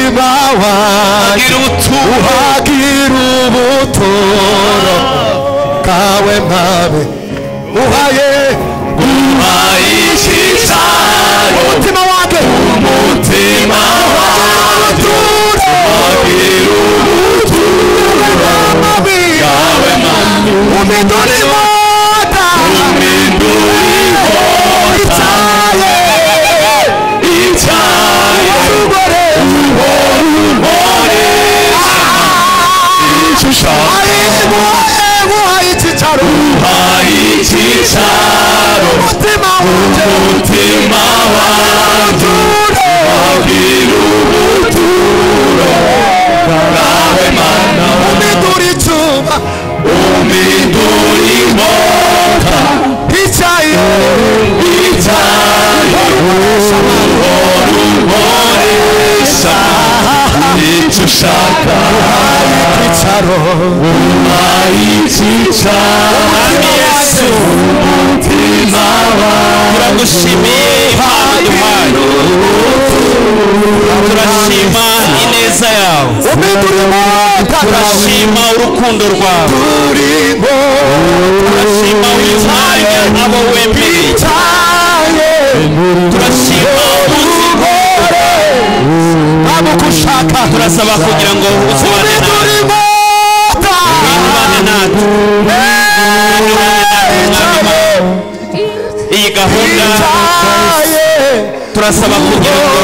umutima wanjye uhagira ubuturo kawe mpabe uhaye icyicaro umutima wanjye uhagira ubuturo kawe mpabe umindura inkota umutima wanjye uhagira ubuturo bwawe mana umindura icuba umindura inkota icyayi uhoresha icyo ushaka icyicaro Yesu umutima wawe turagushimiye turashima ineza yawe turashima urukundo rwawe turashima wizanya abo wemeye turashima uzigore abo kushaka turasaba kugira ngo uzibane natwe iyi gahunda turasaba kugira ngo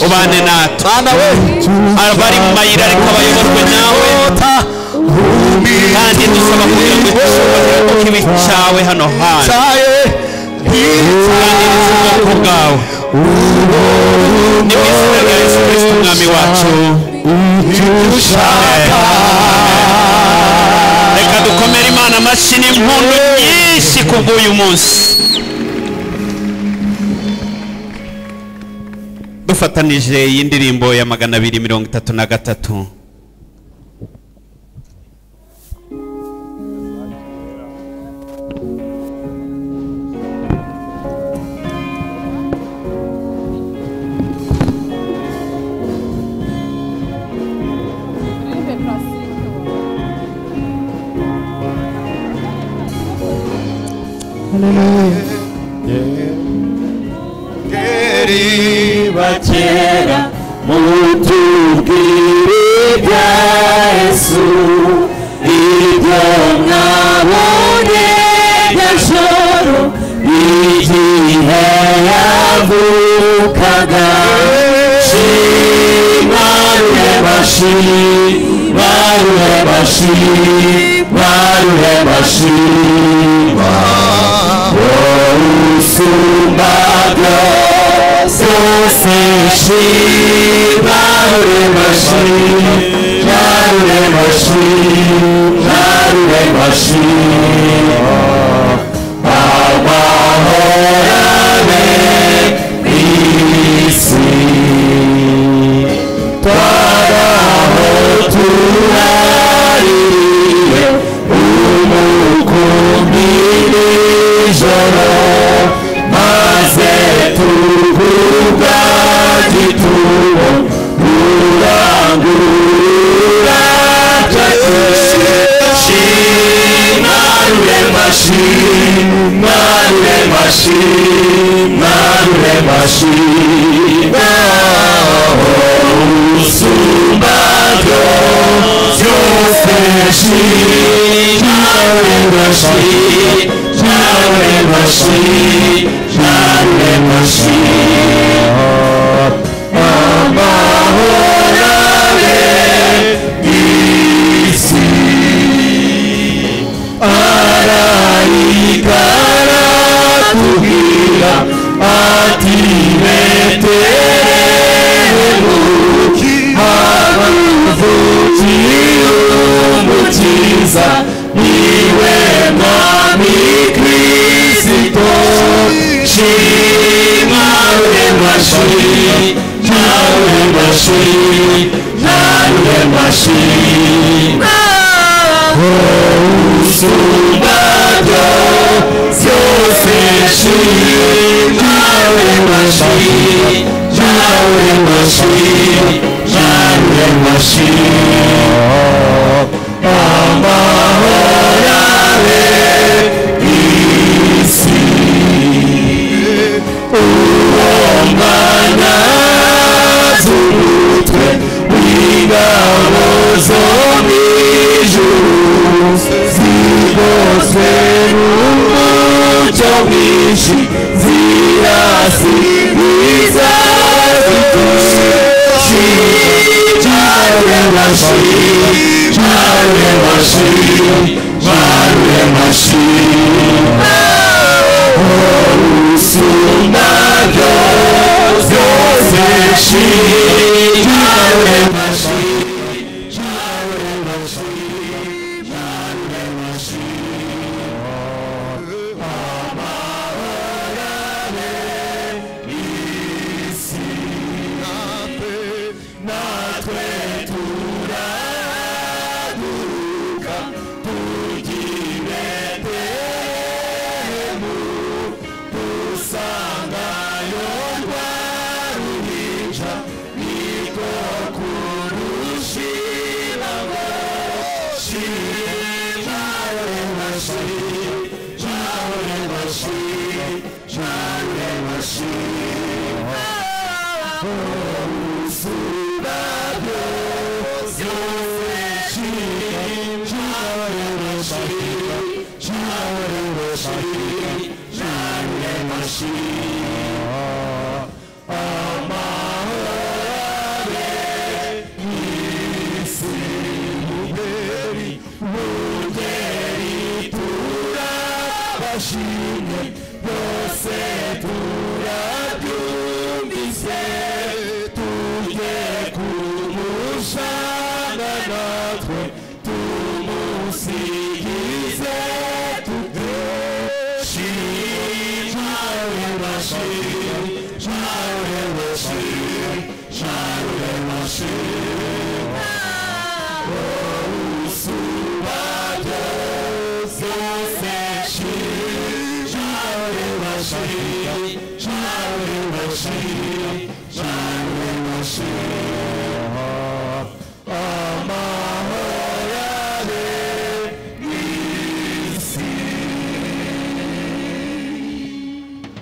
ubane natwe abari mu mayira ariko bayoborwe nawe kandi dusaba kugira ngo icyubahiro kibe cyawe hano hantu kandi n'ubwoko bwawe ni mu izina rya Yesu Kristo umwami wacu reka dukomere Imana amashyi n'impundu nyinshi kubw'uyu munsi dufatanije iyi ndirimbo ya 233 bakera mutubwire bya Yesu ibyo mwabonye by'ijoro igihe yavukaga shima rureba shima rureba shima rureba shima usumba byose shima rureba shima rureba shima rureba shima amahorane isi twaraho turariye umukumbi nijoro maze tugubwa gitumo rurangurura shima rurema shima rurema shima rurema shima usumba byose shima rurema shima rurema shima rurema shima amahorane isi arayigara tubwira ati betelehemu habavukiye umukiza niwe mwami Kristo shima rurema shima rurema shima rurema shima usumba byose shima rurema shima rurema shima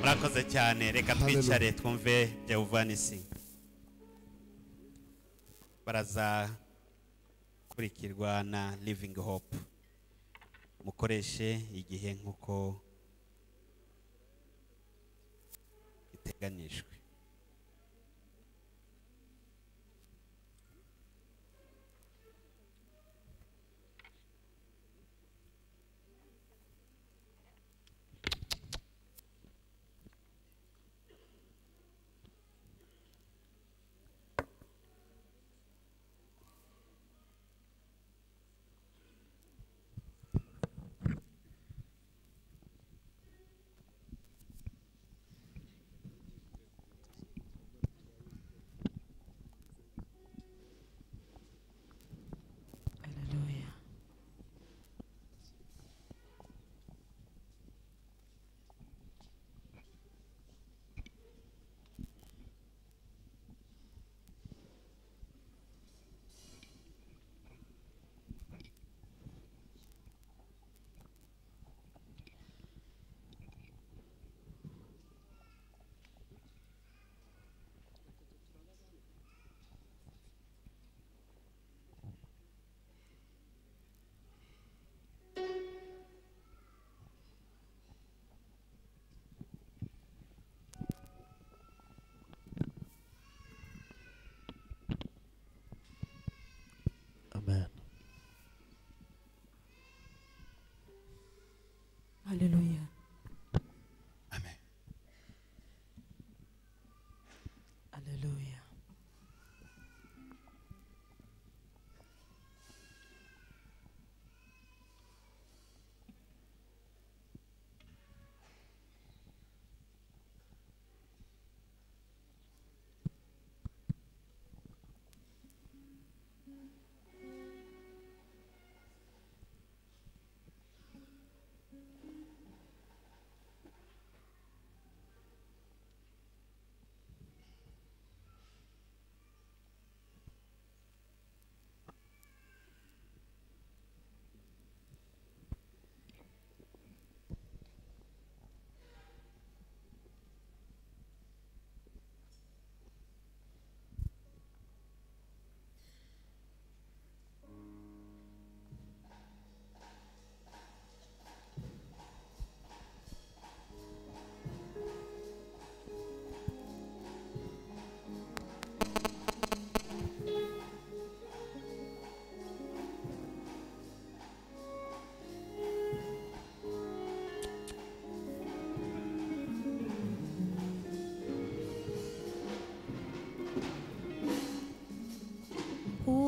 murakoze cyane reka twicare twumve Jehovanisi baraza kurikirwa na Living Hope mukoreshe igihe nkuko iteganijwe Amen. Hallelujah. Amen. Hallelujah.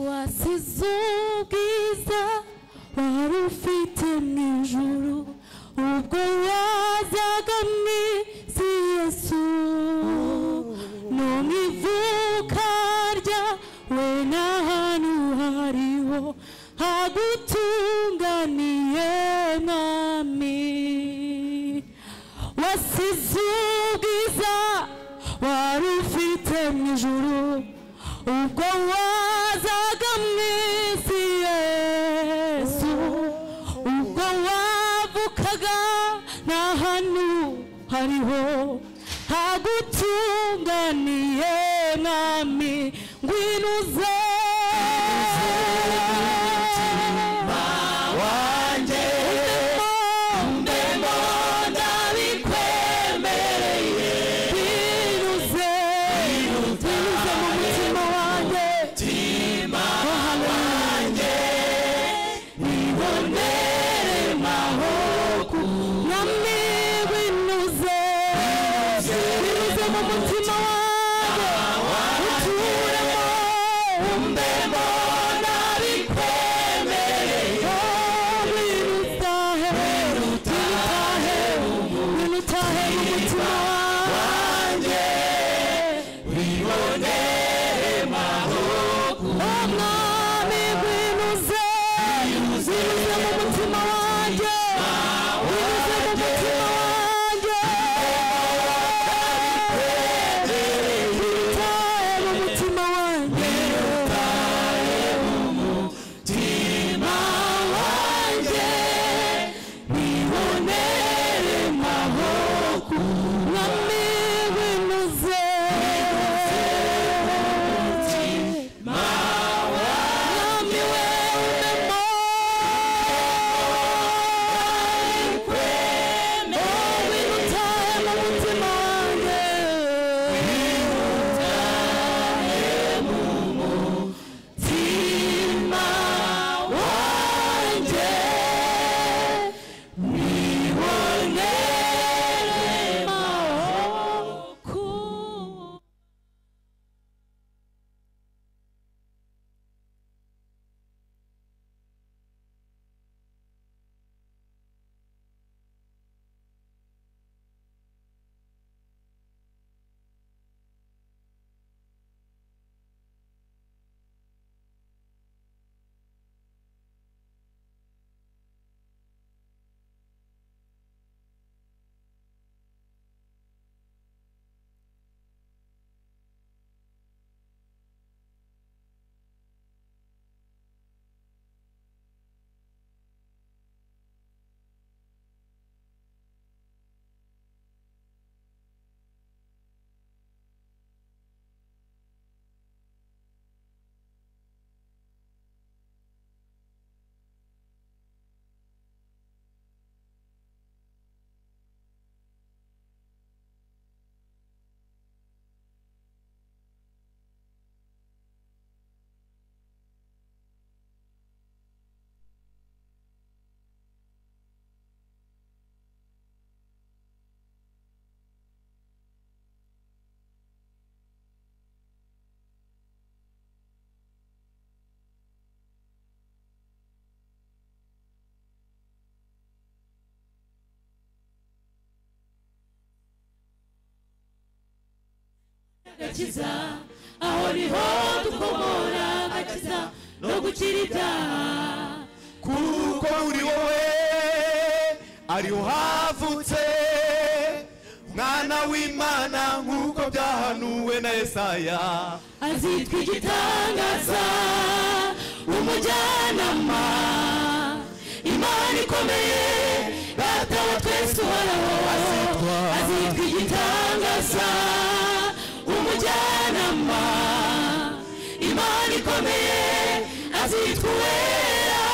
wasize ubwiza wari ufite mu ijuru ubwo wazaga mu isi Yesu no mu ivuka ryawe n'ahantu hariho hagutunganiye mwami wasize ubwiza wari ufite mu ijuru ubwo wazaga mu isi Yesu ubwo wavukaga n'ahantu hariho hagutunganiye mwami ngwino uze wanjye ndemo ndabikwemereye ngwino uze mu mutima wanjye mutima wanjye nibonere mahoko mwami ngwino uze mu mutima wanjye uturemo ndemo ndabikwemereye ngwino utahe mu mutima wanjye nibonere mahoko mwami ngwino uze mu mutima wanjye mu mutima wanjye utahe mu mutima wanjye mutima wanjye nibonere mahoko mwami ngwino uze mwami we unemo ngwino utahe mu mutima wanjye mutima wanjye nibonere mahoko agakiza aho niho dukomora agakiza no gukira ibyaha kuko muri wowe ariho havutse mwana w'Imana nk'uko byahanuwe na Yesaya azitwa igitangaza umujyanama Imana ikomeye data wa twese uhoraho azitwa igitangaza umujyanama Imana ikomeye azitwa uwera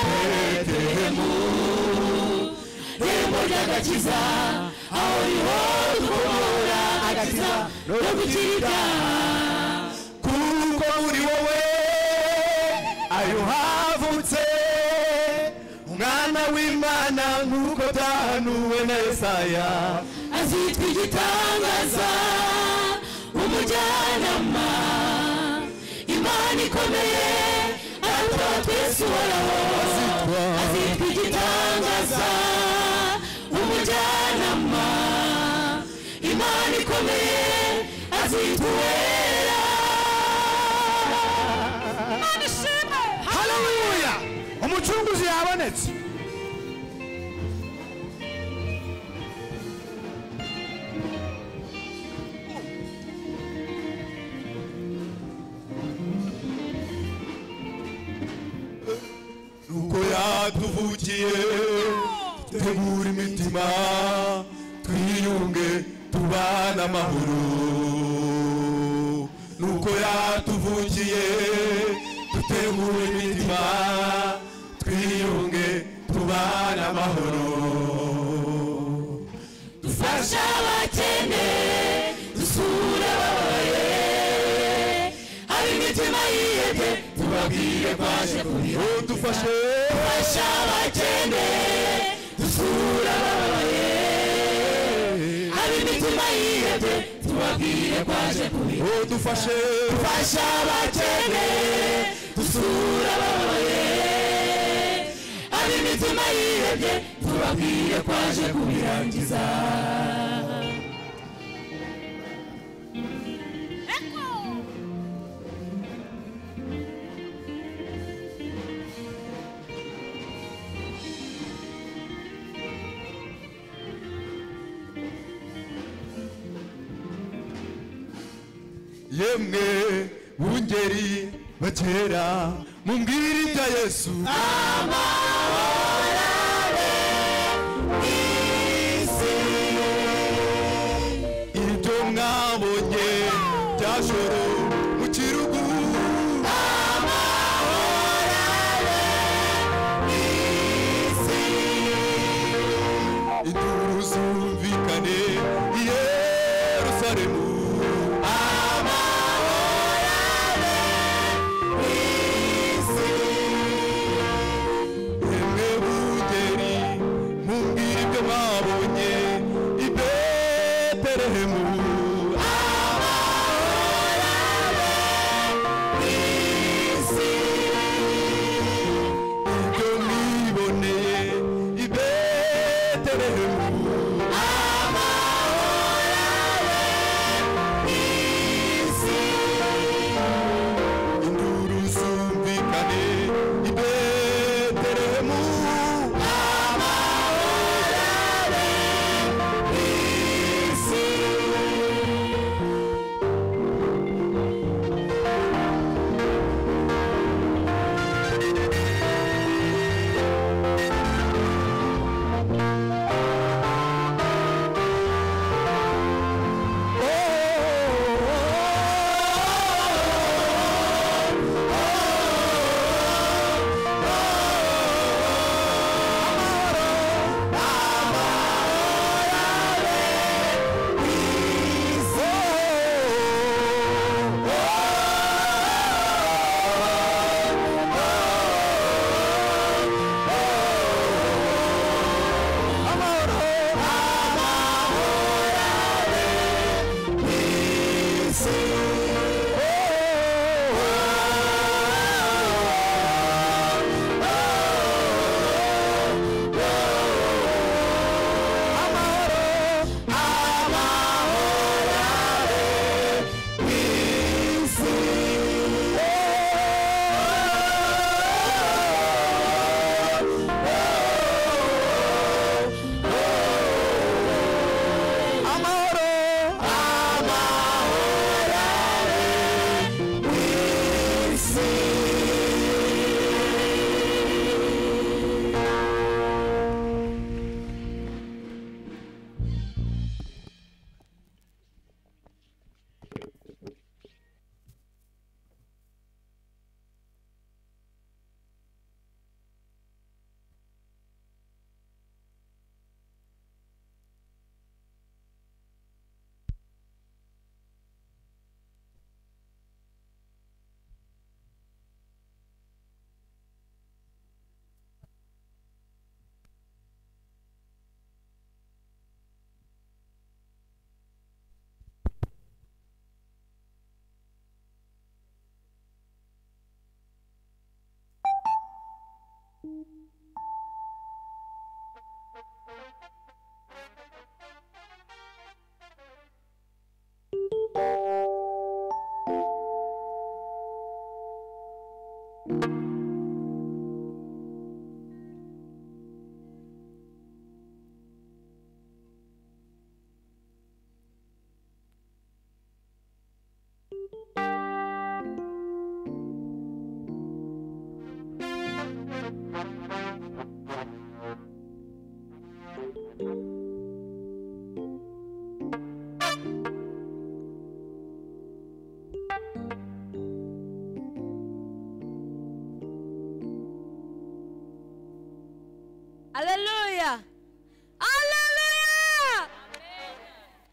Betelehemu irembo ry'agakiza aho niho dukomora agakiza no gukira ibyaha kuko muri wowe ariho havutse umwana w'Imana nk'uko byahanuwe na Yesaya azitwa igitangaza umujyanama Imana ikomeye ataba twese uhoraho azitwa igitangaza umujyanama Imana ikomeye azitwa uwera Imana ishimwe haleluya umucunguzi yabonetse nuko yatuvukiye tegura imitima twiyunge tubana amahoro nuko yatuvukiye dutegura imitima twiyunge tubana amahoro dufasha abakene dusura ababaye ab'imitima yihebye tubabwire kwaje kuriho dufashe dufasha abakene dusura ababaye ab'imitima yihebye tubabwire kwaje kuriho dufashe dufasha abakene dusura ababaye ab'imitima yihebye tubabwire kwaje kubirangiza yemwe bungeri bakera mumbwire ibya Yesu amahorare isi ibyo mwabonye byajoro mu kirugu amahorare isi induru zumvikane i Yerusalemu yemwe bungeri mumbwire ibyo mwabonye i Betelehemu ibyo mwiboneye i Betelehemu induru zumvikane i Betelehemu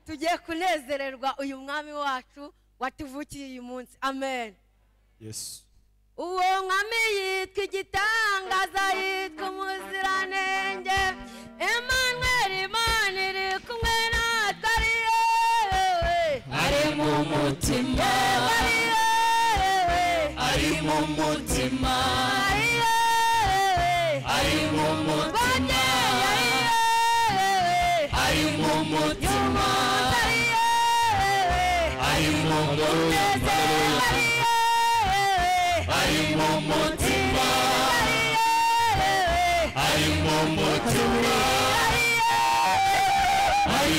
tugiye kunezererwa uyu mwami wacu watuvukiye uyu munsi. Amen. Yesu. Uwo mwami yitwa igitangaza, yitwa umuziranenge, Emmanuel, Imana iri kumwe natwe, ari yewe, ari mu mutima, ari mu mutima, ari mu mutima, ari mu mutima, ari mu mutima, ari mu mutima, ari mu mutima,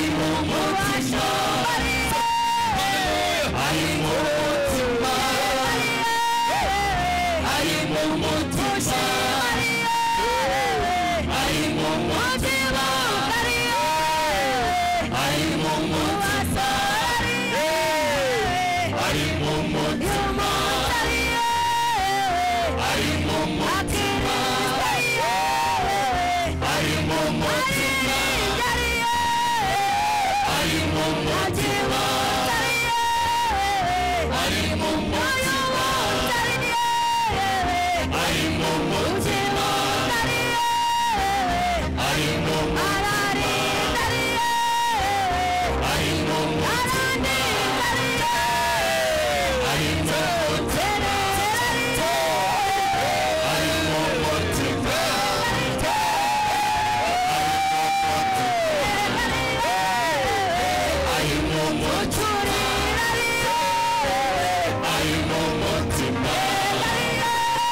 ari mu mutima, ari mu mutima, ari mu mutima, ari mu mutima, ari mu mutima, ari mu mutima, ari mu mutima, ari mu mutima,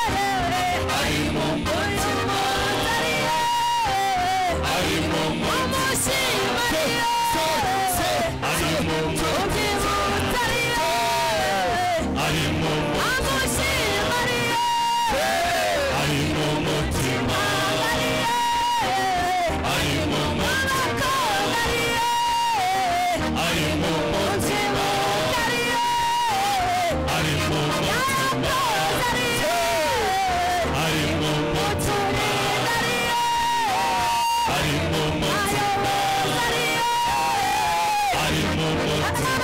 ari mu mutima, ari mu mutima, ari mu mutima, ari mu mutima, ari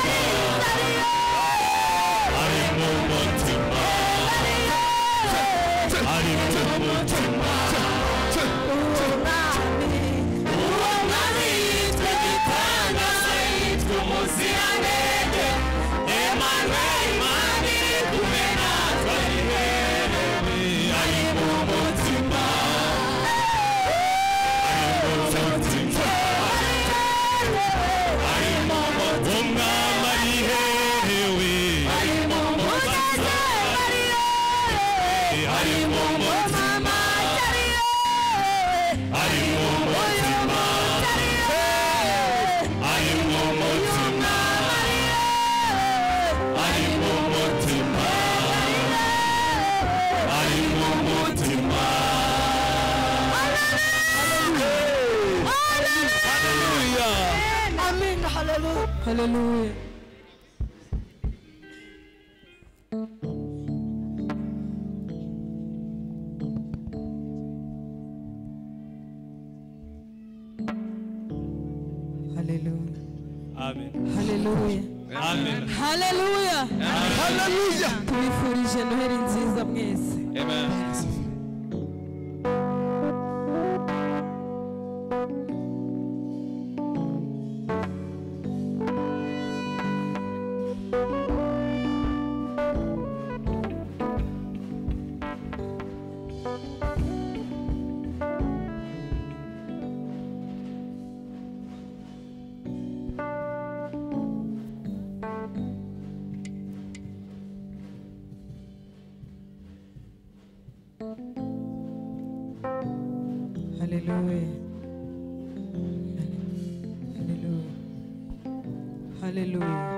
mu Hallelujah. Hallelujah. Amen. Hallelujah. Amen. Hallelujah. Hallelujah. Tubifurije Noheri nziza mwese. Amen. Hallelujah. Hallelujah. Hallelujah.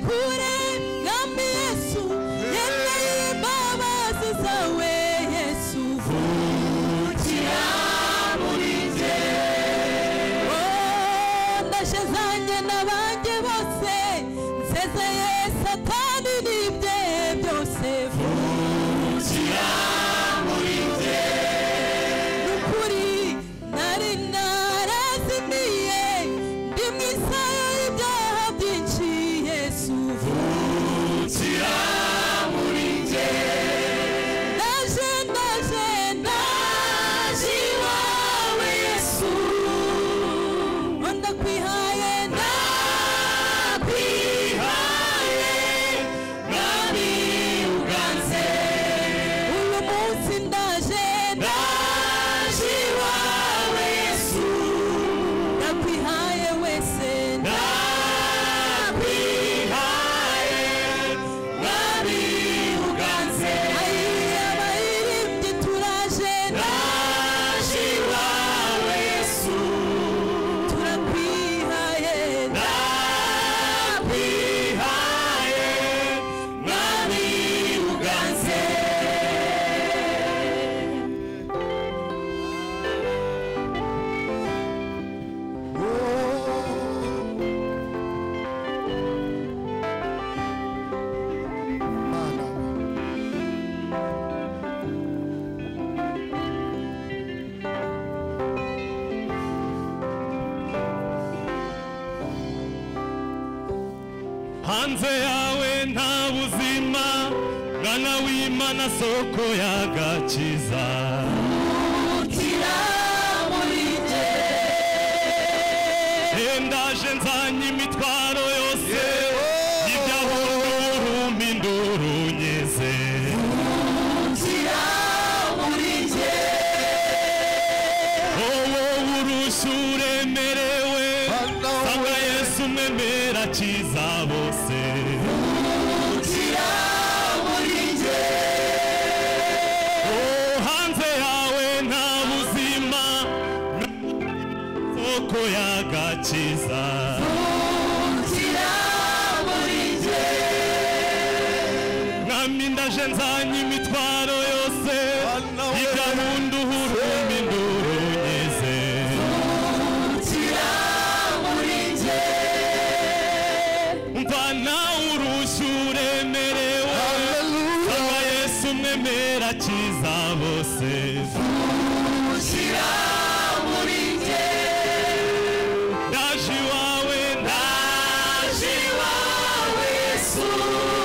kure mwami Yesu yemeye imbabazi zawe Yesu vukira muri jye ndaje zanjye n'abanjye bose nsezeye satani n'ibye byose vukira muri jye n'ukuri nari narazimiye ndi mu isaha y'ibyaha byinshi Yesu vukira muri jye ndaje iwawe Yesu ndakwihaye mwami uganze uyu munsi ndaje iwawe Yesu ndakwihaye wese ndakwihaye mwami uganze abayiririmbyi turaje iwawe Yesu turakwihaye ndakwihaye mwami uganze hanze yawe nta buzima mwana w'Imana soko y'agakiza vukira muri jye ndaje nzanye imitwaro yose y'ibyaho n'uruhumbi ndurunyeze vukira muri jye wowe urushya uremerewe sanga Yesu umwemera akiza bose vukira muri jye hanze yawe nta buzima soko y'agakiza vukira muri jye mwami ndaje nzanye imitwaro yose y'igahunda uhurumbi ndurunyeze vukira muri jye mvana urushya uremerewe sanga Yesu umwemera akiza bose vukira muri jye ndaje iwawe Yesu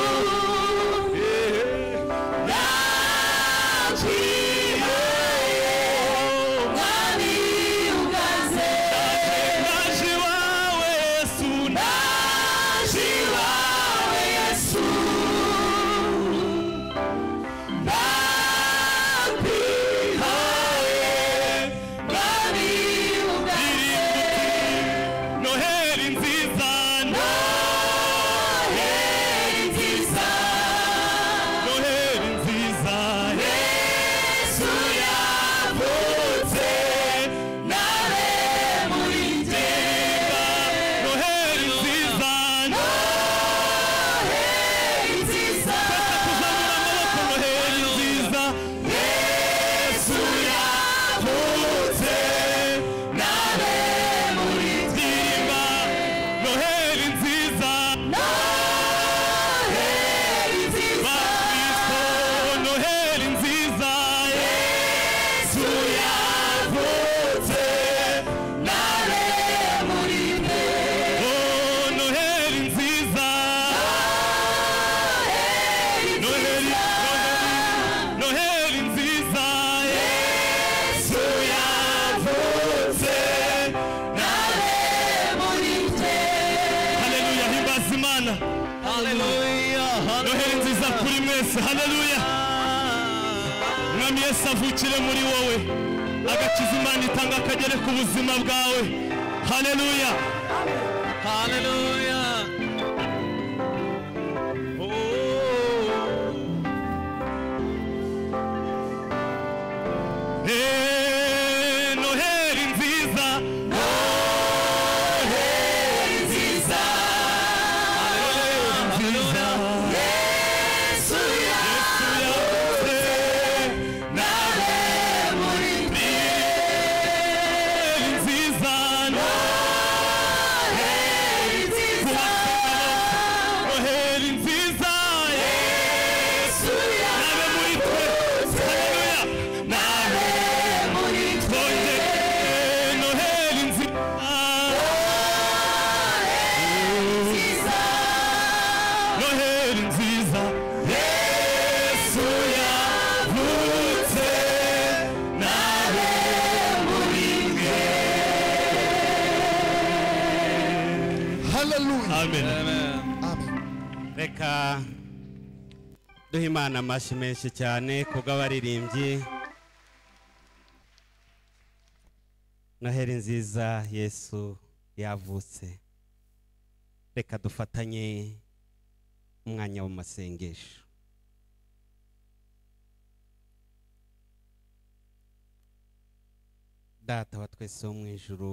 Yesu avukire muri wowe agakiza Imana itanga akagere ku buzima bwawe. Haleluya, haleluya. Noheli nziza, Noheli nziza, Noheli amen Amen. reka duhe Imana amashyi menshi cyane kubw'abaririmbyi. Noheri nziza, Yesu yavutse. Reka dufatanye umwanya w'amasengesho. Data wa twese wo mu ijuru,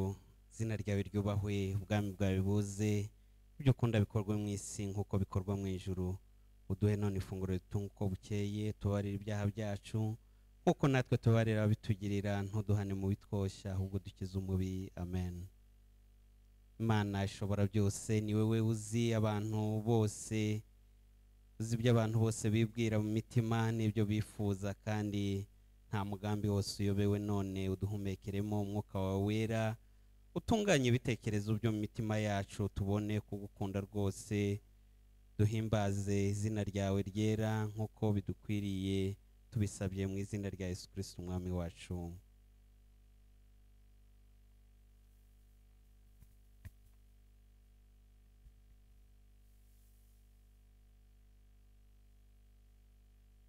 izina ryawe ryubahwe, ubwami bwawe buze, ibyo ukunda bikorwa mu isi nk'uko bikorwa mu ijuru. Uduhe none ifunguro ritunga uko bukeye, tubarira ibyaha byacu nk'uko natwe tubarira abitugirira, ntuduhane mu bitwoshya, ahubwo dukize umubi. Amen. Imana ishobora byose, ni wowe uzi abantu bose, uzi ibyo abantu bose bibwira mu mitima n'ibyo bifuza, kandi nta mugambi wose uyobewe. None uduhumekeremo umwuka wawe wera, utunganye ibitekerezo byo mu mitima yacu, tubone kugukunda rwose, duhimbaze izina ryawe ryera nk'uko bidukwiriye, tubisabye mu izina rya Yesu Kristo umwami wacu.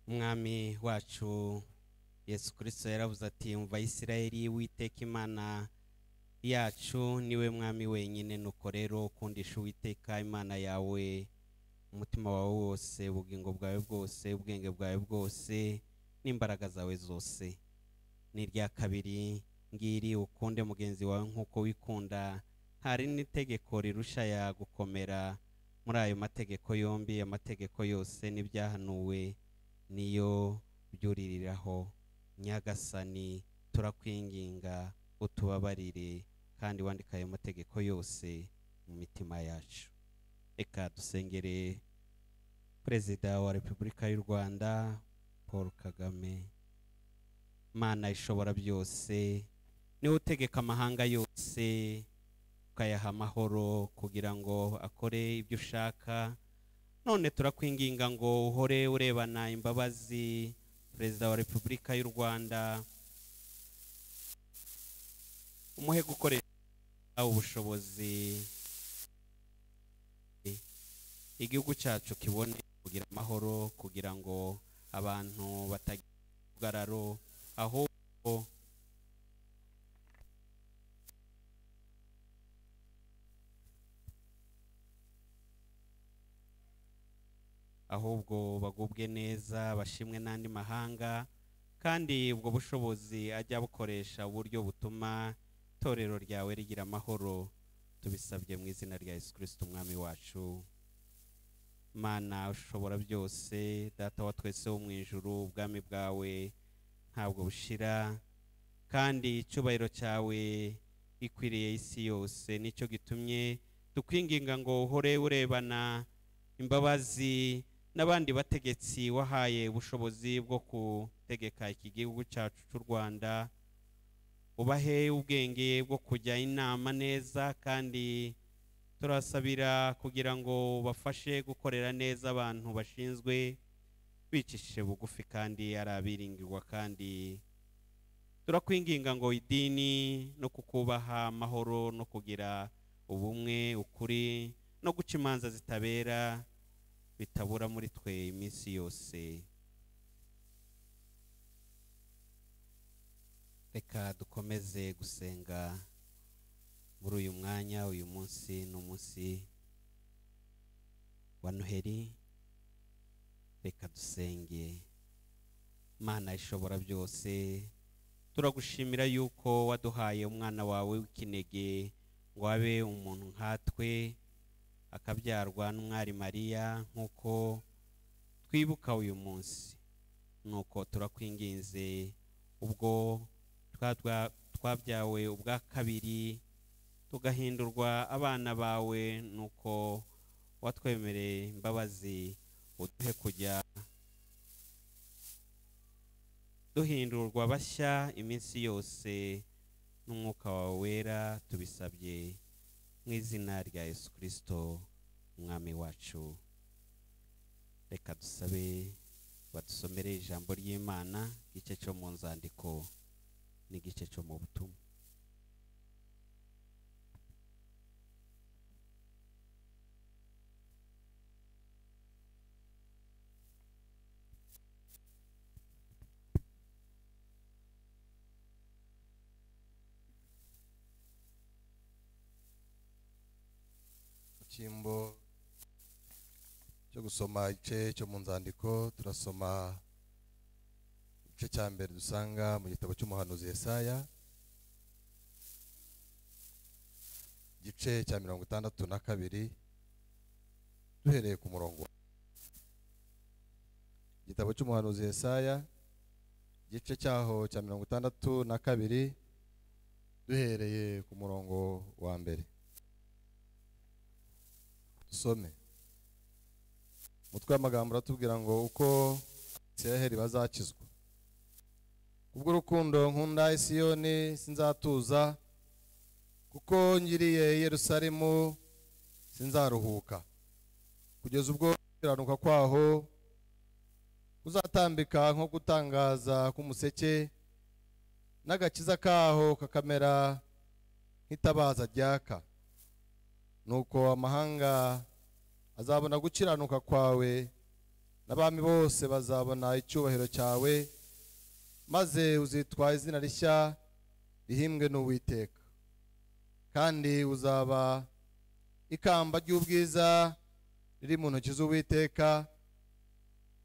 Umwami wacu Yesu Kristo yaravuze ati, umva Isirayeli, Uwiteka Imana yacu niwe mwami wenyine. Nuko rero ukundisha Uwiteka Imana yawe umutima wawe wose, ubugingo bwawe bwose, ubwenge bwawe bwose, n'imbaraga zawe zose. N'irya kabiri ngiri, ukunde mugenzi wawe nk'uko wikunda. Hari n'itegeko rirusha ya gukomera muri ayo mategeko yombi. Amategeko yose n'ibyahanuwe niyo byuririraho. Nyagasani, turakwinginga utubabarire kandi wandika ayo mategeko yose mu mitima yacu. Reka dusengere Perezida wa Repubulika y'u Rwanda Paul Kagame. Mana ishobora byose, niwe utegeka amahanga yose, ukayaha amahoro kugira ngo akore ibyo ushaka. None turakwinginga ngo uhore urebana imbabazi Perezida wa Repubulika y'u Rwanda, umuhe gukoresha ubushobozi, igihugu cyacu kibone kugira amahoro, kugira ngo abantu batagira ubugararo, ahubwo bagubwe neza, bashimwe n'andi mahanga, kandi ubwo bushobozi ajya bukoresha uburyo butuma itorero ryawe rigira amahoro. Tubisabye mu izina rya Yesu Kristo umwami wacu. Mana ushobora byose, Data wa twese wo mu ijuru, ubwami bwawe ntabwo bushira, kandi icyubahiro cyawe gikwiriye isi yose. Nicyo gitumye tukwinginga ngo uhore urebana imbabazi n'abandi bategetsi wahaye ubushobozi bwo gutegeka iki gihugu cyacu cy'u Rwanda. Ubahe ubwenge bwo kujya inama neza, kandi turasabira kugira ngo bafashe gukorera neza abantu bashinzwe, bicishije bugufi kandi ari abiringirwa. Kandi turakwinginga ngo idini no kukubaha, amahoro no kugira ubumwe, ukuri no guca imanza zitabera bitabura muri twe iminsi yose. Reka dukomeze gusenga muri uyu mwanya. Uyu munsi ni umunsi wa Noheri. Reka dusenge. Mana ishobora byose, turagushimira yuko waduhaye umwana wawe w'ikinege ngo abe umuntu nkatwe, akabyarwa n'umwari Mariya nk'uko twibuka uyu munsi. Nuko turakwinginze, ubwo twabyawe ubwa kabiri tugahindurwa abana bawe, nuko watwemereye imbabazi, uduhe kujya duhindurwa bashya iminsi yose n'umwuka wawe wera. Tubisabye mu izina rya Yesu Kristo umwami wacu. Reka dusabe badusomere ijambo ry'Imana, igice cyo mu nzandiko n'igice cyo mu butumwa. cyimbo cyo gusoma igice cyo mu nzandiko. Turasoma igice cya mbere dusanga mu gitabo cy'umuhanuzi Yesaya, igice cya 62 duhereye ku murongo. Igitabo cy'umuhanuzi Yesaya igice cyaho cya 62 duhereye ku murongo wa mbere. Dusome. Umutwe w'amagambo uratubwira ngo uko Isiraheli bazakizwa. Kubw'urukundo nkunda Isiyoni sinzatuza, kuko ngiriye Yerusalemu sinzaruhuka, kugeza ubwo kiranuka kwaho uzatambika nko gutangaza k'umuseke, n'agakiza kaho kakamera nk'itabaza ryaka. Nuko amahanga azabona gukiranuka kwawe, n'abami bose bazabona icyubahiro cyawe, maze uzitwa izina rishya rihimbwe n'Uwiteka, kandi uzaba ikamba ry'ubwiza riri mu ntoki z'Uwiteka,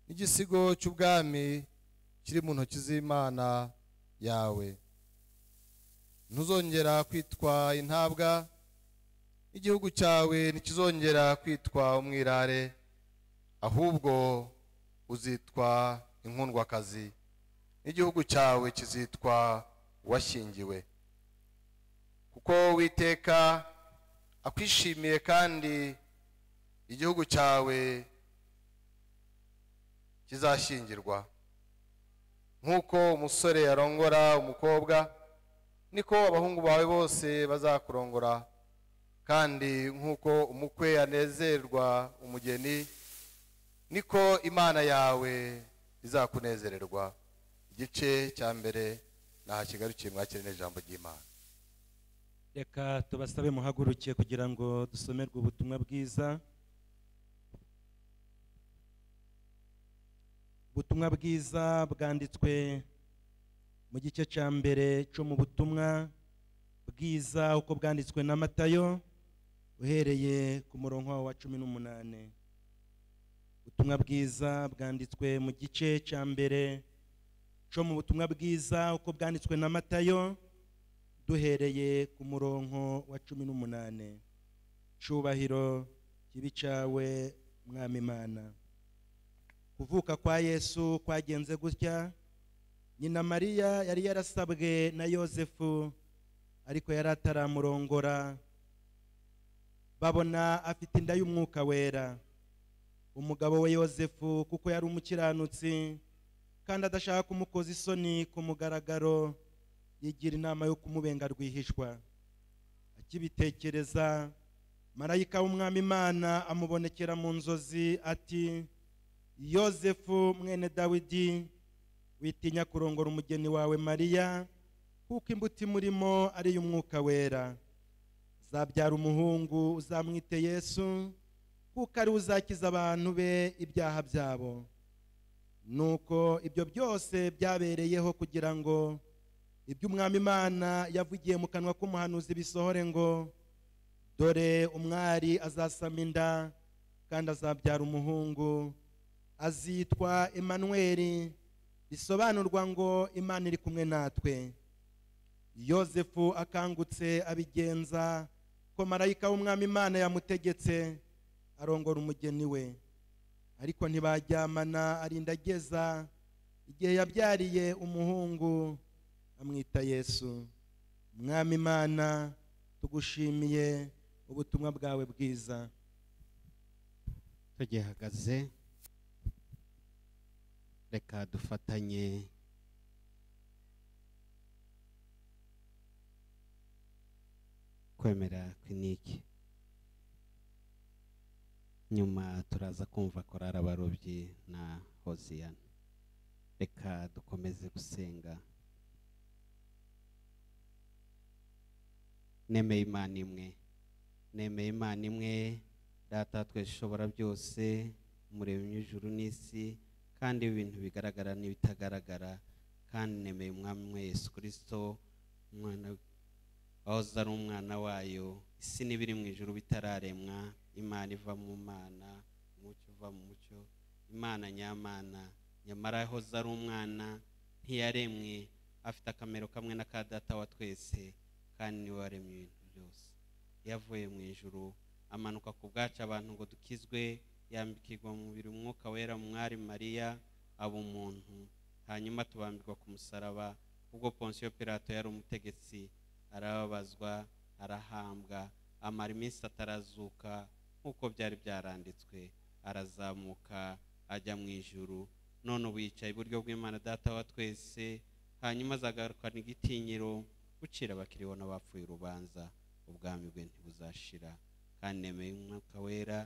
n'igisigo cy'ubwami kiri mu ntoki z'Imana yawe. Ntuzongera kwitwa intabwa, igihugu cyawe ntikizongera kwitwa umwirare, ahubwo uzitwa inkundwakazi, n'igihugu cyawe kizitwa uwashyingiwe. Kuko Uwiteka akwishimiye, kandi igihugu cyawe kizashyingirwa. Nk'uko umusore arongora umukobwa, niko abahungu bawe bose bazakurongora, kandi nk'uko umukwe anezerwa umugeni, niko Imana yawe izakunezererwa. Igice cya mbere nahakigarukiye, mwakire n'ijambo ry'Imana. Reka tubasabe muhagurukiye kugira ngo dusomerwe ubutumwa bwiza. Ubutumwa bwiza bwanditswe mu gice cya mbere cyo mu butumwa bwiza uko bwanditswe na Matayo, uhereye ku murongo wa 18. Ubutumwa bwiza bwanditswe mu gice cya mbere cyo mu butumwa bwiza uko bwanditswe na Matayo, duhereye ku murongo wa 18. Cyubahiro kibi cyawe Mwami Imana. Kuvuka kwa Yesu kwagenze gutya. Nyina Mariya yari yarasabwe na Yosefu, ariko yari ataramurongora. Babona afite inda y'Umwuka Wera. Umugabo we Yosefu, kuko yari umukiranutsi kandi adashaka kumukoza isoni ku mugaragaro, yigira inama yo kumubenga rwihishwa. Akibitekereza, marayika w'Umwami Imana amubonekera mu nzozi ati, Yosefu mwene Dawidi, witinya kurongora umugeni wawe Mariya, kuko imbuto imurimo ari y'Umwuka Wera. Zabyara umuhungu, uzamwite Yesu, kuko ari uzakiza abantu be ibyaha byabo. Nuko ibyo byose byabereyeho kugira ngo ibyo Umwami Imana yavugiye mu kanwa k'umuhanuzi bisohore ngo, dore umwari azasama inda, kandi azabyara umuhungu, azitwa Emanueli, bisobanurwa ngo Imana iri kumwe natwe. Yosefu akangutse abigenza ko marayika w'Umwami Imana yamutegetse, arongora umugeni we. Ariko ntibajyamana arinda ageza igihe yabyariye umuhungu, amwita Yesu. Mwami Imana, tugushimiye ubutumwa bwawe bwiza. Tugihagaze, reka dufatanye kwemera kwiniki. Nyuma turaza kumva korari abarobyi na Hoziyana. Reka dukomeze gusenga. Nemeye Imana imwe, nemeye Imana imwe, Data twese ushobora byose, umuremyi w'ijuru n'isi, kandi ibintu bigaragara n'ibitagaragara, kandi nemeye Umwami Yesu Kristo, umwana wahoze ari umwana wayo, isi n'ibiri mu ijuru bitararemwa, Imana iva mu Mana, umucyo uva mu mucyo, Imana nyamana, nyamara yahoze ari umwana, ntiyaremwe, afite akamero kamwe na ka Data wa twese, kandi niwe waremye ibintu byose. Yavuye mu ijuru amanuka ku bwacu abantu ngo dukizwe, yambikirwa mu mubiri umwuka wera mu mwari Mariya, aba umuntu, hanyuma tubambirwa ku musaraba. Ubwo Ponsiyo Pilato yari umutegetsi, arababazwa, arahambwa, amara iminsi atarazuka nk'uko byari byaranditswe, arazamuka ajya mu ijuru, none ubu yicaye iburyo bw'Imana Data wa twese, hanyuma azagarukana igitinyiro gucira abakiriho n'abapfuye urubanza, ubwami bwe ntibuzashira. Kandi nemeye umwuka wera,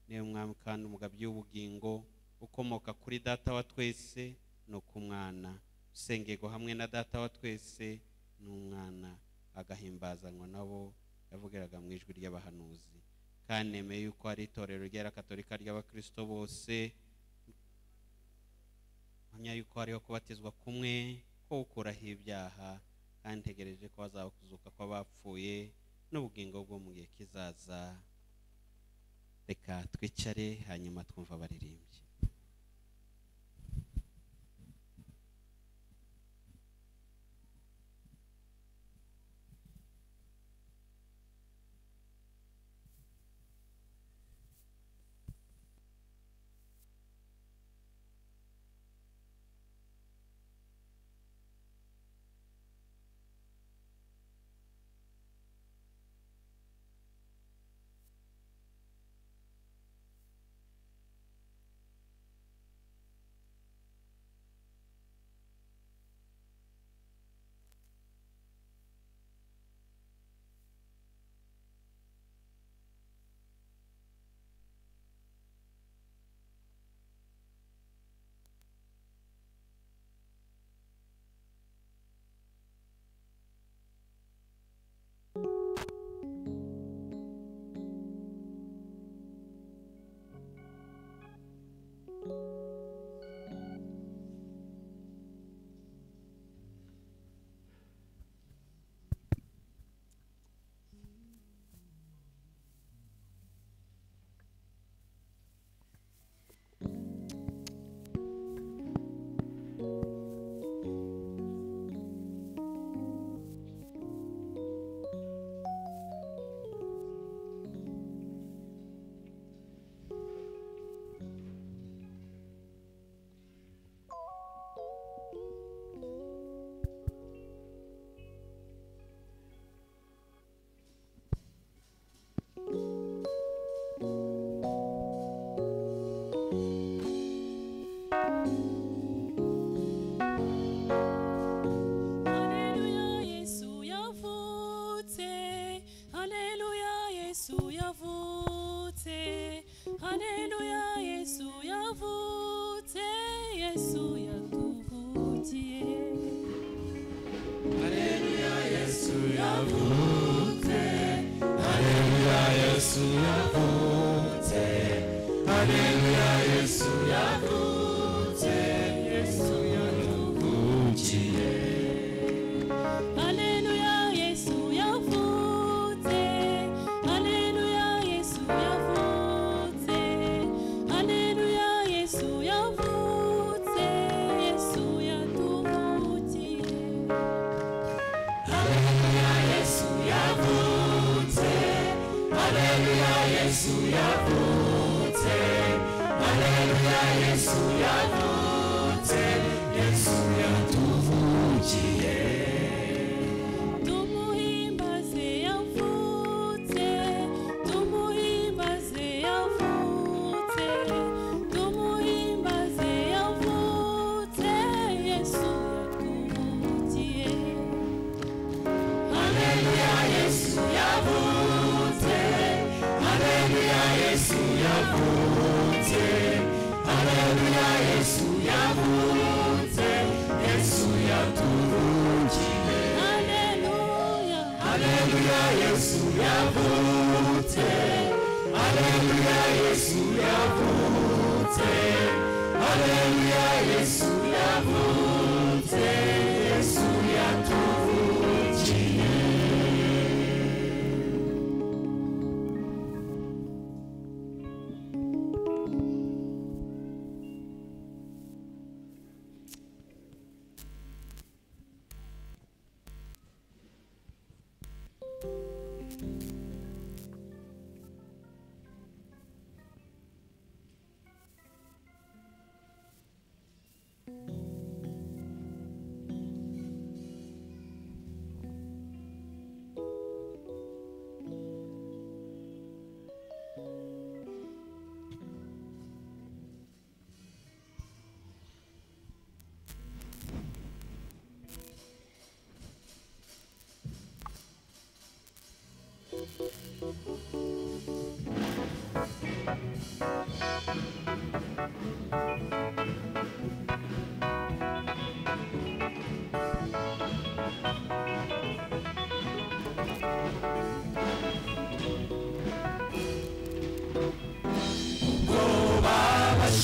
niwe mwami kandi umugabyi w'ubugingo, ukomoka kuri Data wa twese no ku Mwana, usengerwa hamwe na Data wa twese n'Umwana, agahimbazanwa nabo yavugiraga mu ijwi ry'abahanuzi. Kandi nemeye yuko ari itorero ryera katolika ry'abakristo bose, mpamya yuko hariho kubatizwa kumwe ko gukuraho ibyaha, kandi ntegereje ko hazaba kuzuka kw'abapfuye n'ubugingo bwo mu gihe kizaza. Reka twicare hanyuma twumva abaririmbyi.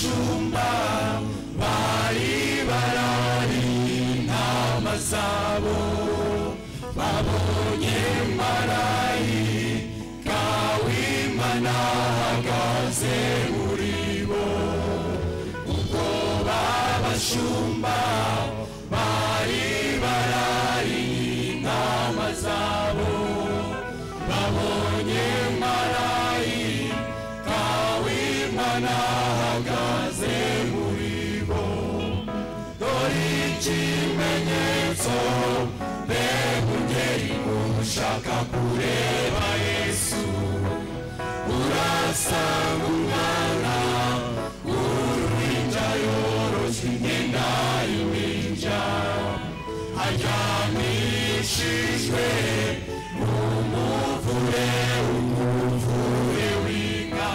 abashumba bari barari intama zabo babonye marayika w'Imana ahagaze muri bo ubwo babashumba bari barari intama zabo babonye marayika w'Imana ahagaze muri bo dore ikimenyetso mbega ungeri ushaka kureba Yesu urasanga umwana w'uruhinja yoroshe imyenda y'impinja aryamishijwe mu muvure w'inka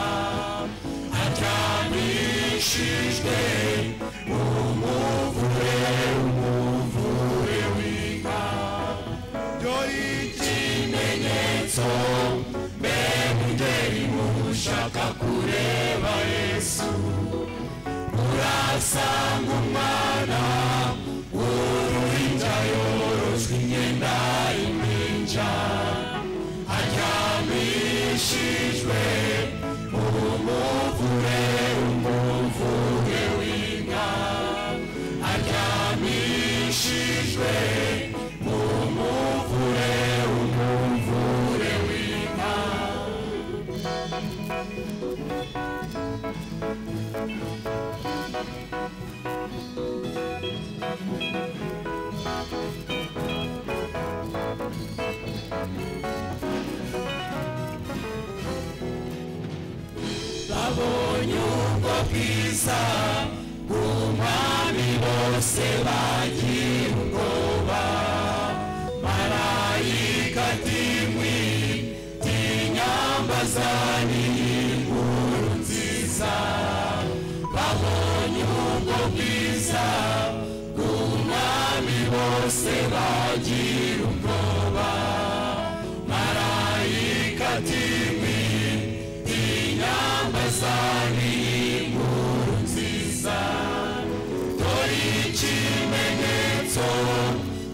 aryamishijwe mu muvure w'inka dore ikimenyetso mbega ungeri ushaka kureba Yesu urasanga umwana w'uruhinja yoroshe imyenda y'impinja aryamishijwe mu muvure w'inka aryamishijwe mu muvure w'inka babonye ubwo bwiza bw'umwami bose bagira ubwoba marayika ati mwitinyambaza n'inkuru nziza babonye ubwo bwiza bw'umwami bose bagira ubwoba marayika ati mwitinyambaza n'inkuru nziza dore ikimenyetso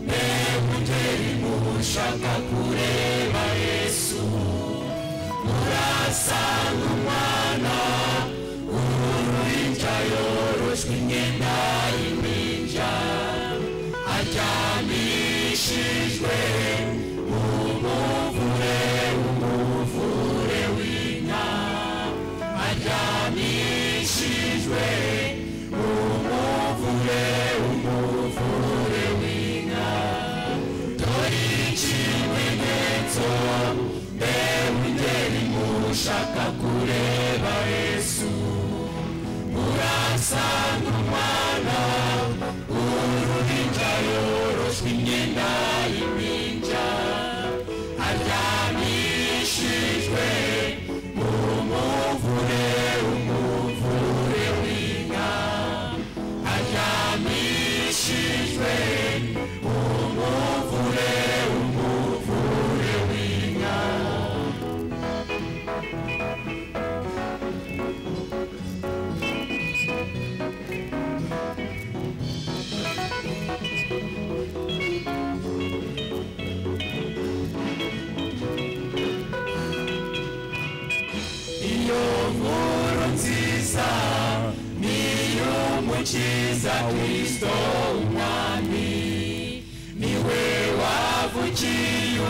mbega ungeri ushaka kureba Yesu urasanga umwana w'uruhinja yoroshwe imyenda y'impinja aryamishijwe mu muvure w'inka aryamishijwe mu muvure w'inka dore ikimenyetso mbega ungeri ushaka kureba Yesu urasanga umwana w'uruhinja yoroshwe imyenda y'impinja aryamishijwe mu muvure w'inka aryamishijwe mu muvure w'inka iyo nkuru nziza ni iy'umukiza Kristo umwami niwe wavukiye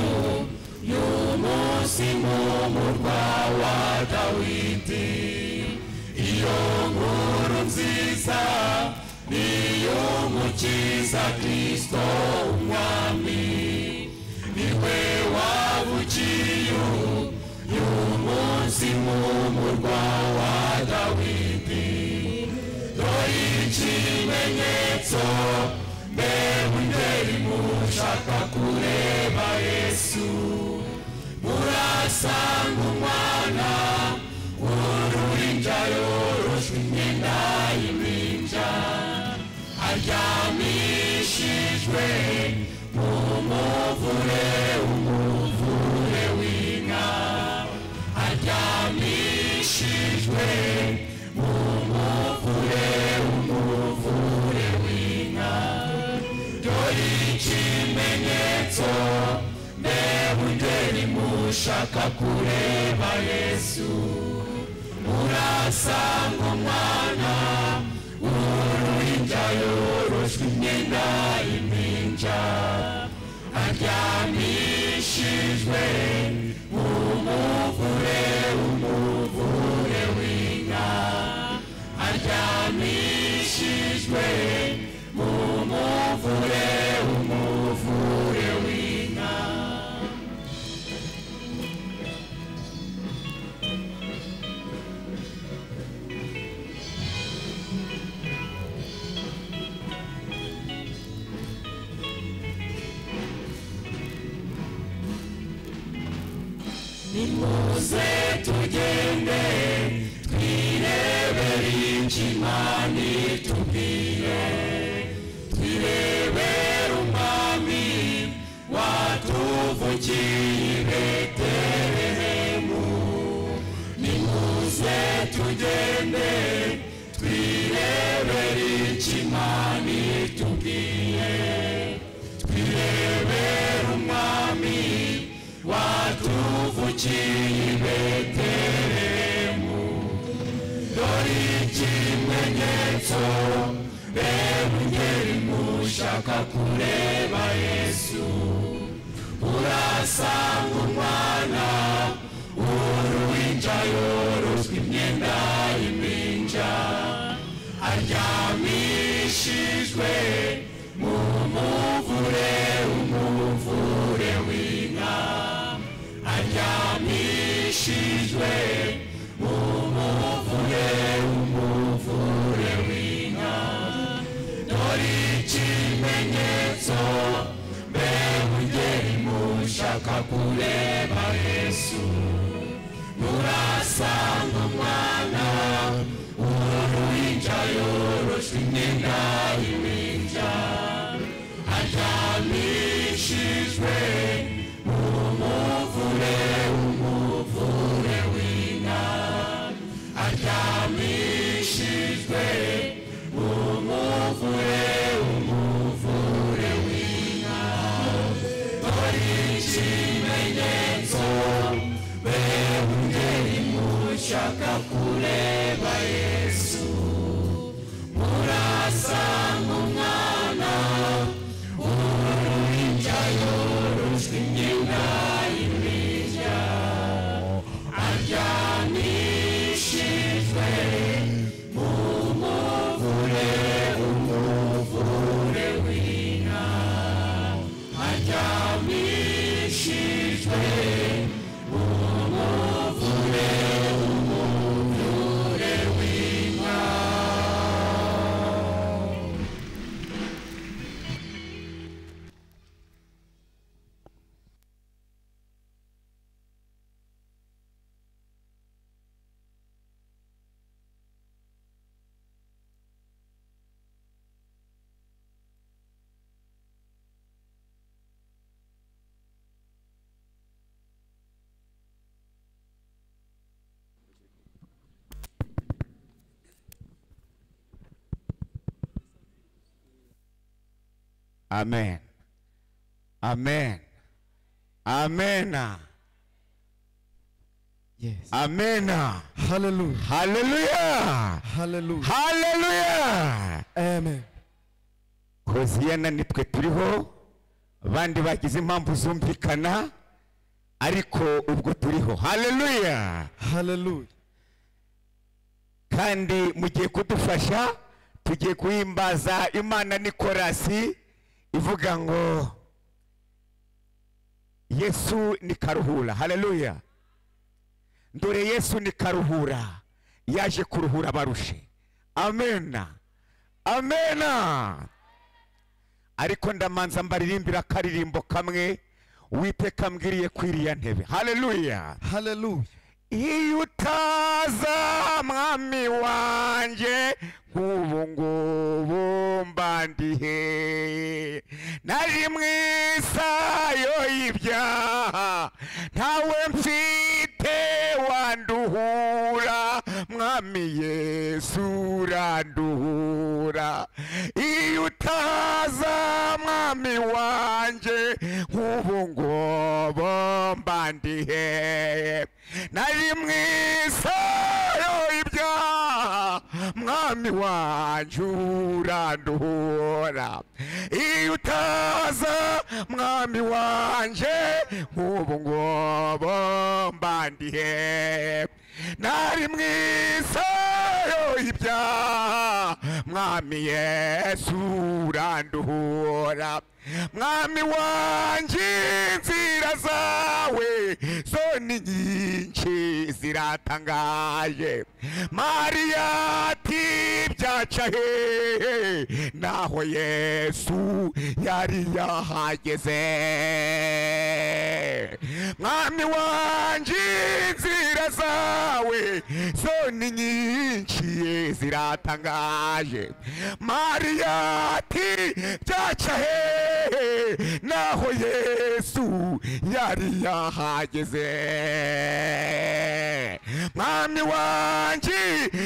uyu munsi mu murwa wa Dawidi iyo nkuru nziza ni iy'umukiza Kristo umwami niwe wavukiye uyu munsi mu murwa wa Dawidi dore ikimenyetso mbega ungeri ushaka kureba Yesu urasanga umwana w'uruhinja yoroshwe imyenda y'impinja aryamishijwe mu muvure w'inka aryamishijwe mu muvure ushaka kureba Yesu urasanga umwana w'uruhinja yoroshwe imyenda y'impinja aryamishijwe umuvure w'inka aryamishijwe umuvure w'inka nimuze tugende twirebere ikimani tubwire twirebere umwami watuvukiye i Betelehemu nimuze tugende twirebere ikimani tubwire twirebere umwami watuvukiye i Betelehemu dore ikimenyetso reba ingeri mushaka kureba Yesu urasanga umwana w'uruhinja yoroshwe imyenda y'impinja aryamishijwe mu muvure w'inka aryamishijwe mu muvure w'inka dore ikimenyetso mbega ingeri mushaka kureba Yesu murasanga umwana w'uruhinja yoroshwe imyenda y'impinja aryamishijwe mu muvure w'inka aryamishijwe mu muvure w'inka dore ikimenyetso mbega ingeri mushaka kureba Yesu murasanga umwana w'uruhinja yoroshwe imyenda y'impinja aryamishijwe mu muvure w'inka aryamishijwe mu muvure w'inka. Amen. Amen. Amen. Yes. Amen. Hallelujah. Hallelujah. Hallelujah. Hallelujah. Amen. Hoziyana nitwe turiho abandi bagize impamvu zumvikana ariko ubwo turiho. Hallelujah. Hallelujah. Kandi mugiye kudufasha tugiye kuhimbaza Imana Nikolasi ivuga ngo Yesu ni karuhura. Hallelujah. Ndore Yesu ni karuhura yaje kuruhura abarushe. Amen. Amen. Ariko ndamanza mbaririmbira karirimbo kamwe Uwiteka mbwiriye kwiriya ntebe. Hallelujah. Hallelujah. Iyo utaza mwami wanje nk'ubu ngubu mbandihe nari mwisayo y'ibyaha ntawe mfite wanduhura mwami mwami Yesu uranduhura iyo utaza mwami wanje nk'ubu ngobo mba ndi hehe nari mwisayo ibyaha mwami wanje uranduhura iyo utaza mwami wanje nk'ubu ngobo mba ndi hehe nari mwisayo ibyaha mwami Yesu uranduhura mwami wanje inzira zawe zo ni nyinshi ziratangaje Mariya ati byaca hehe naho Yesu yari yahageze mwami wanje inzira zawe zo ni nyinshi ziratangaje Mariya ati byaca hehe naho Yesu yari yahageze mwami wanje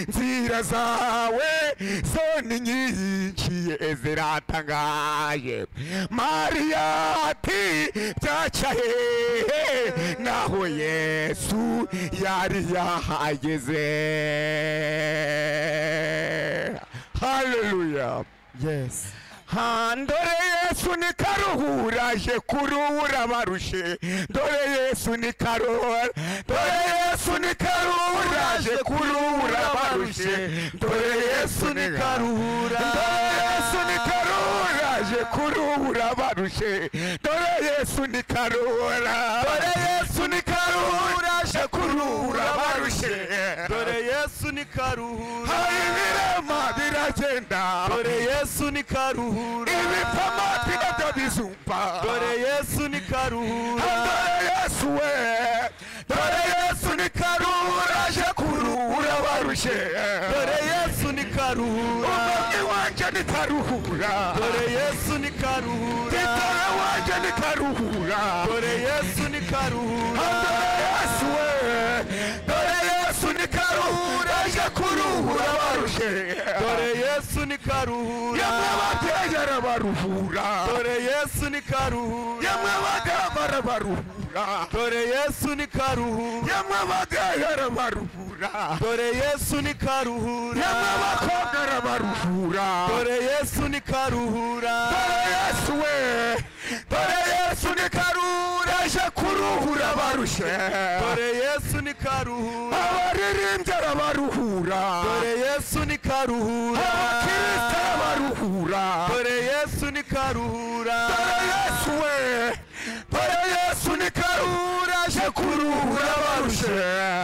inzira zawe zo ni nyinshi ziratangaje Mariya ati byaca hehe naho Yesu yari yahageze. Hallelujah. Yes. Dore Yesu ni karuhura je kuruhura barushe dore Yesu ni karuhura dore Yesu ni karuhura je kuruhura barushe dore Yesu ni karuhura dore Yesu ni karuhura je kuruhura barushe dore Yesu ni karuhura dore Yesu ni karuhura je kuruhura barushe dore Yesu ni karuhura ibirema biragenda dore Yesu ni karuhura ibipama binabyo bizumva dore Yesu ni karuhura dore Yesu we dore Yesu ni karuhura je kuruhura barushe dore Yesu ni karuhura umwami wanje ni karuhura dore Yesu ni karuhura dore wanje ni karuhura dore Yesu ni karuhura dore Yesu we dore Yesu ni karuhura je kuruhura barushe dore Yesu ni karuhura yamwe bategera baruhura dore Yesu ni karuhura yamwe bagabara baruhura dore Yesu ni karuhura yamwe bagahera baruhura dore Yesu ni karuhura yamwe bakogara baruhura dore Yesu ni karuhura dore Yesu we dore Yesu ni karuhura je kuruhura barushe dore Yesu ni karuhura abaririmbyi arabaruhura dore Yesu ni karuhura abakristo arabaruhura dore Yesu ni karuhura dore Yesu we dore Yesu ni karuhura je kuruhura barushe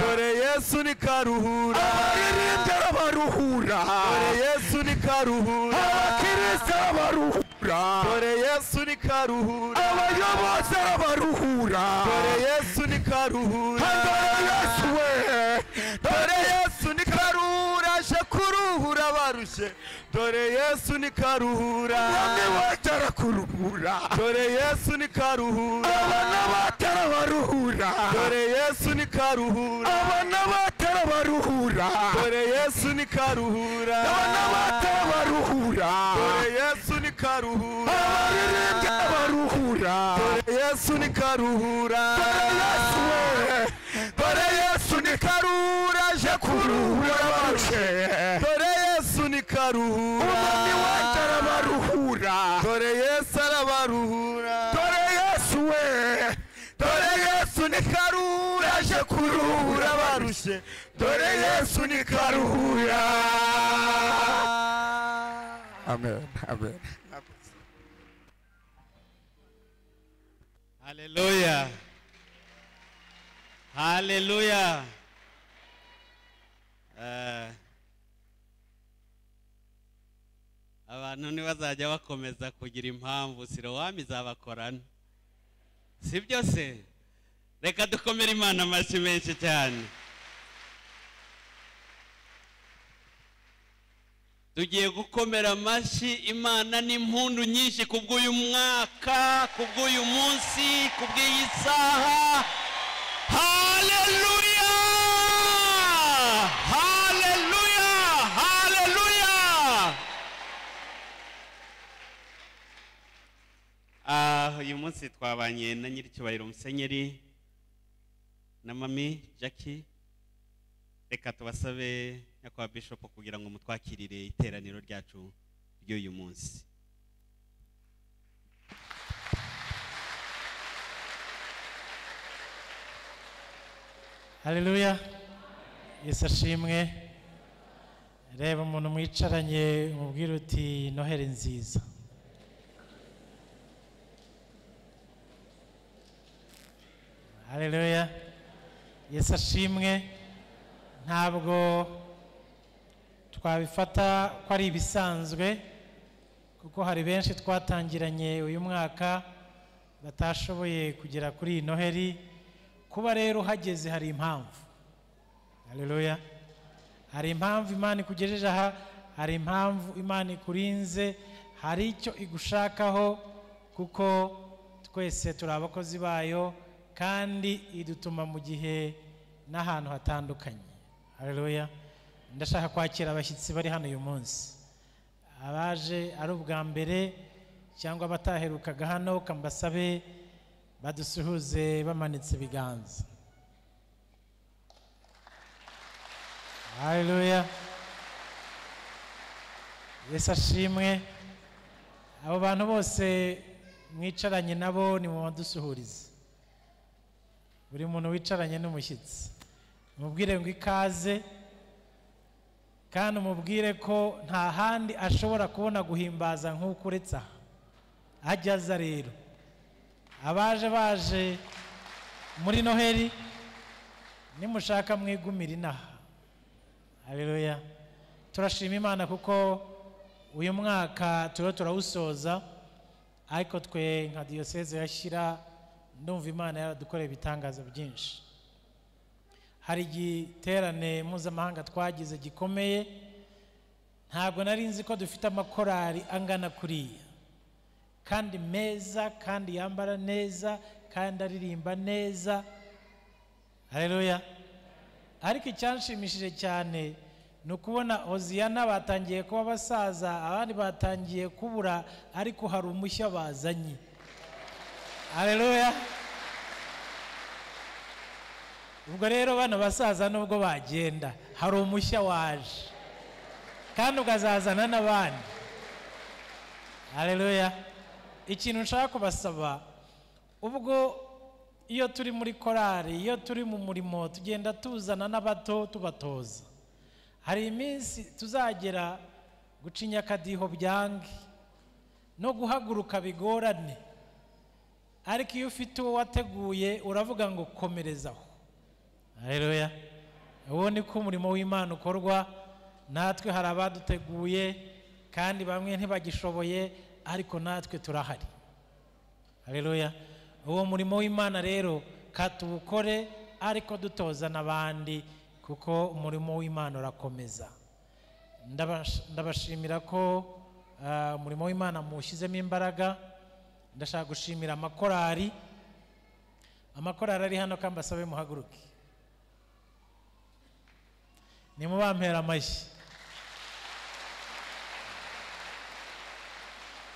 dore Yesu ni karuhura abaririmbyi arabaruhura dore Yesu ni karuhura abakristo arabaruhura dore Yesu ni karuhura abayobozi arabaruhura dore Yesu ni karuhura dore Yesu we dore Yesu ni karuhura je kuruhura barushe dore Yesu ni karuhura mwami wacu arakuruhura dore Yesu ni karuhura abana batarabaruhura dore Yesu ni karuhura abana batarabaruhura dore Yesu ni karuhura abana batarabaruhura dore Yesu ni karuhura abaririmbyi arabaruhura dore Yesu ni karuhura dore Yesu we dore Yesu ni karuhura je kuruhura barushe dore Yesu ni karuhura umwami wacu arabaruhura dore Yesu arabaruhura dore Yesu we dore Yesu ni karuhura je kuruhura barushe dore Yesu ni karuhura. Amen. Amen. Haleluya. Haleluya. Abantu ntibazajya bakomeza kugira impamvu Sirowamu izabakorana. Sibyo se? Reka dukomere Imana amashyi menshi cyane. Tugiye gukomera amashyi Imana n'impundu nyinshi kubw'uyu mwaka, kubw'uyu munsi, kubw'iyi saha. Haleluya! Haleluya! munsi twabanye na nyiricyubahiro Musenyeri na mami Jackie. Reka tubasabe nyakwa Bishop kugira ngo mutwakirire iteraniro ryacu ry'uyu munsi. Haleluya. Yesu ashimwe. Reba umuntu mwicaranye umubwire uti Noheli nziza. Haleluya. Yesu ashimwe. Ntabwo twabifata ko ari ibisanzwe kuko hari benshi twatangiranye uyu mwaka batashoboye kugera kuri iyi Noheli. Kuba rero hageze hari impamvu. Haleluya. Hari impamvu Imana ikugejeje aha, hari impamvu Imana ikurinze, hari icyo igushakaho kuko twese turi abakozi bayo kandi idutuma mu gihe n'ahantu hatandukanye. Haleluya. Ndashaka kwakira abashyitsi bari hano uyu munsi. Abaje ari ubwa mbere cyangwa bataherukaga hano kambasabe badusuhuze bamanitse ibiganza. Haleluya. Yesu ashimwe. Abo bantu bose mwicaranye nabo ni mu badusuhuriza. Buri muntu wicaranye n'umushyitsi mubwire ngo ikaze kandi umubwire ko nta handi ashobora kubona guhimbaza nk'uko uretse aha. Ajya aza rero abaje muri Noheli nimushaka mwigumira inaha. Haleluya. Turashima Imana kuko uyu mwaka turawusoza ariko twe nka diyoseze ya Shyira ndumva Imana yaradukoreye ibitangaza byinshi. Hari igiterane mpuzamahanga twagize gikomeye, ntabwo nari nzi ko dufite amakorari angana kuriya kandi meza kandi yambara neza kandi aririmba neza. Haleluya. Ariko icyanshimishije cyane ni ukubona Hoziyana batangiye kuba abasaza, abandi batangiye kubura, ariko hari umushya bazanye. Haleluya. Ubwo rero bano basaza nubwo bagenda hari umushya waje kandi ukazazana n'abandi. Haleluya. Ikintu nshaka kubasaba, ubwo iyo turi muri korari, iyo turi mu murimo tugenda tuzana n'abato tubatoza. Hari iminsi tuzagera gucinya akadiho byange no guhaguruka bigorane, ariko iyo ufite uwo wateguye uravuga ngo komerezaho. Haleluya. Uwo ni ko umurimo w'Imana ukorwa. Natwe hari abaduteguye kandi bamwe ntibagishoboye, ariko natwe turahari. Haleluya. Uwo murimo w'Imana rero katuwukore ariko dutoza n'abandi kuko umurimo w'Imana urakomeza. Ndabashimira ko umurimo w'Imana muwushyizemo imbaraga. Ndashaka gushimira amakorari ari hano kambasabe muhaguruke nimubampera amashyi.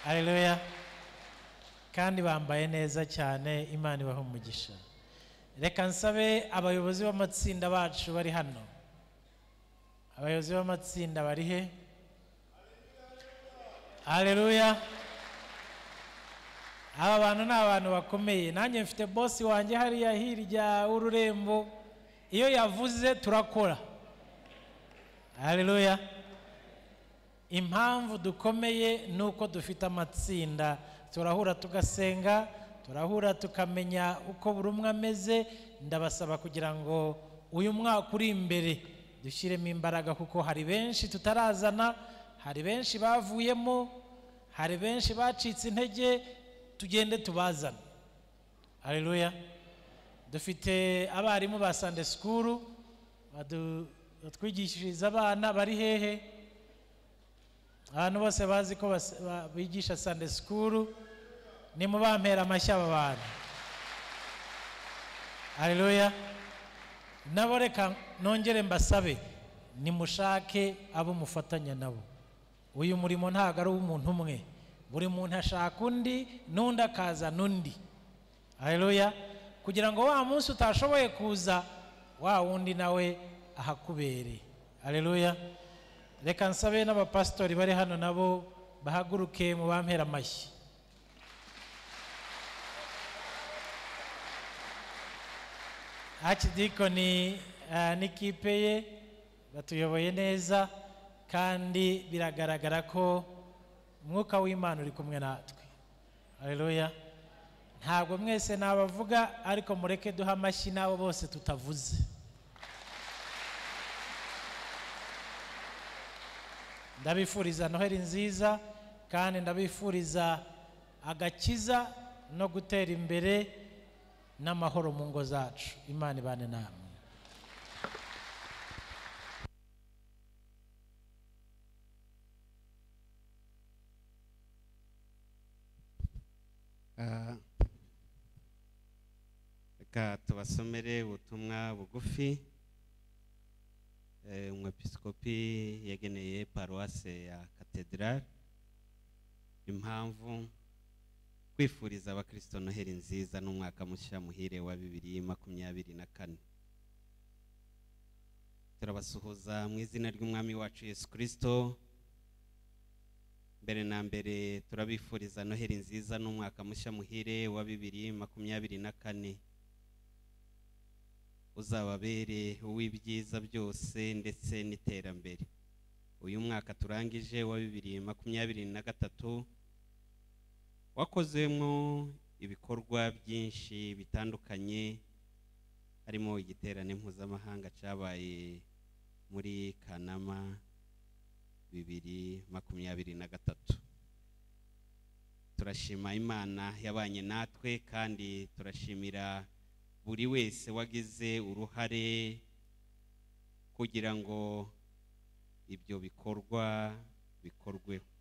Haleluya. Kandi bambaye neza cyane, Imana ibahe umugisha. Reka nsabe abayobozi b'amatsinda bacu bari hano. Abayobozi b'amatsinda bari he? Haleluya. Aba bantu ni abantu bakomeye. Nanjye mfite bosi wanjye hariya hirya ururembo, iyo yavuze turakora. Haleluya. Impamvu dukomeye nuko dufite amatsinda, turahura tugasenga, turahura tukamenya uko buri umwe ameze. Ndabasaba kugira ngo uyu mwaka uri imbere dushyiremo imbaraga kuko hari benshi tutarazana, hari benshi bavuyemo, hari benshi bacitse intege, tugende tubazana. Haleluya. Dufite abarimu ba Sunday School batwigishiriza abana bari hehe? Abantu bose bazi ko bigisha Sunday School, ni mubampera amashyi aba bantu. Haleluya. Nabo reka nongere mbasabe nimushake abo mufatanya nabo. Uyu murimo ntago ari umuntu umwe, buri muntu ashaka undi n'undi akazana undi. Haleluya. Kugira ngo wa munsi utashoboye kuza wa wundi nawe ahakubere. Haleluya. Reka nsabe n'abapastori bari hano nabo bahaguruke mu bampera amashyi. Archidikoni n'ikipe ye batuyoboye neza kandi biragaragara ko umwuka w'Imana uri kumwe natwe. Haleluya. Ntabwo mwese nabavuga ariko mureke duha amashyi nabo bose tutavuze. Ndabifuriza Noheli nziza kandi ndabifuriza agakiza no gutera imbere n'amahoro mu ngo zacu. Imana ibane namwe. Reka tubasomere ubutumwa bugufi umwepiskopi yageneye paruwase ya Cathedral. Impamvu kwifuriza abakristo Noheli nziza n'umwaka mushya muhire wa 2024. Turabasuhuza mu izina ry'umwami wacu Yesu Kristo. Mbere na mbere turabifuriza Noheli nziza n'umwaka mushya muhire wa 2024. Uzababere uw'ibyiza byose ndetse n'iterambere. Uyu mwaka turangije wa 2023 wakozemo ibikorwa byinshi bitandukanye, harimo igiterane mpuzamahanga cyabaye muri Kanama 2023. Turashima Imana yabanye natwe kandi turashimira buri wese wagize uruhare kugira ngo ibyo bikorwa bikorweho.